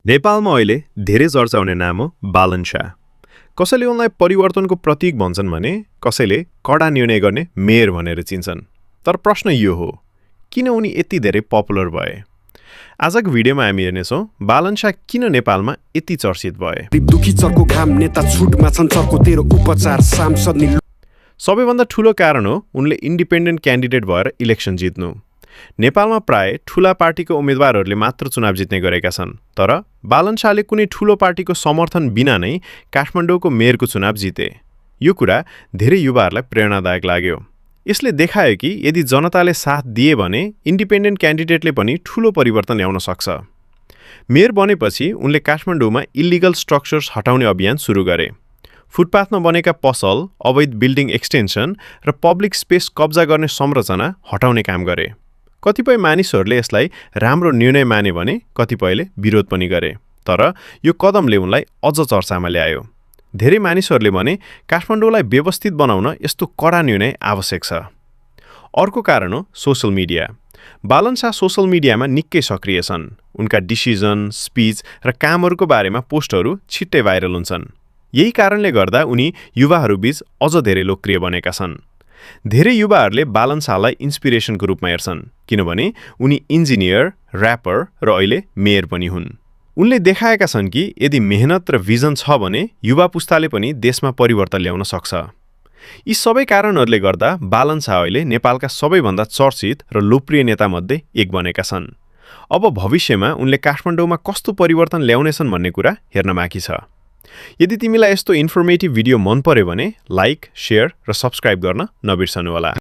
नेपालमा अहिले धेरै चर्चा हुने नाम हो बालन शाह। कसैले उनलाई परिवर्तनको प्रतीक भन्छन् भने कसैले कडा निर्णय गर्ने मेयर भनेर चिन्छन्। तर प्रश्न यो हो, किन उनी यति धेरै पपुलर भए? आजको भिडियोमा हामी हेर्नेछौँ बालन शाह किन नेपालमा यति चर्चित भए। दुखी चर्को घाम नेता छुटमा छन् चर्को तेरो उपचार सांसद नि। सबैभन्दा ठूलो कारण हो उनले इन्डिपेन्डेन्ट क्यान्डिडेट भएर इलेक्सन जित्नु। नेपालमा प्राय ठूला पार्टीको उम्मेदवारहरूले मात्र चुनाव जित्ने गरेका छन्, तर बालन शाहले कुनै ठूलो पार्टीको समर्थन बिना नै काठमाडौँको मेयरको चुनाव जिते। यो कुरा धेरै युवाहरूलाई प्रेरणादायक लाग्यो। यसले देखायो कि यदि जनताले साथ दिए भने इन्डिपेन्डेन्ट क्यान्डिडेटले पनि ठूलो परिवर्तन ल्याउन सक्छ। मेयर बनेपछि उनले काठमाडौँमा इल्लिगल स्ट्रक्चर्स हटाउने अभियान सुरु गरे। फुटपाथमा बनेका पसल, अवैध बिल्डिङ एक्सटेन्सन र पब्लिक स्पेस कब्जा गर्ने संरचना हटाउने काम गरे। कतिपय मानिसहरूले यसलाई राम्रो निर्णय माने भने कतिपयले विरोध पनि गरे, तर यो कदमले उनलाई अझ चर्चामा ल्यायो। धेरै मानिसहरूले भने काठमाडौँलाई व्यवस्थित बनाउन यस्तो कडा निर्णय आवश्यक छ। अर्को कारण हो सोसल मिडिया। बालन शाह सोसल मिडियामा निकै सक्रिय छन्। उनका डिसिजन, स्पिच र कामहरूको बारेमा पोस्टहरू छिट्टै भाइरल हुन्छन्। यही कारणले गर्दा उनी युवाहरूबीच अझ धेरै लोकप्रिय बनेका छन्। धेरै युवाहरूले बालन शाहलाई इन्स्पिरेसनको रूपमा हेर्छन्, किनभने उनी इन्जिनियर, ऱ्यापर र अहिले मेयर पनि हुन्। उनले देखाएका छन् कि यदि मेहनत र भिजन छ भने युवा पुस्ताले पनि देशमा परिवर्तन ल्याउन सक्छ। यी सबै कारणहरूले गर्दा बालन शाह अहिले नेपालका सबैभन्दा चर्चित र लोकप्रिय नेतामध्ये एक बनेका छन्। अब भविष्यमा उनले काठमाडौँमा कस्तो परिवर्तन ल्याउनेछन् भन्ने कुरा हेर्न बाँकी छ। यदि तिमीलाई यस्तो इन्फर्मेटिभ भिडियो मन पर्यो भने लाइक, शेयर र सब्स्क्राइब गर्न नबिर्सनुहोला।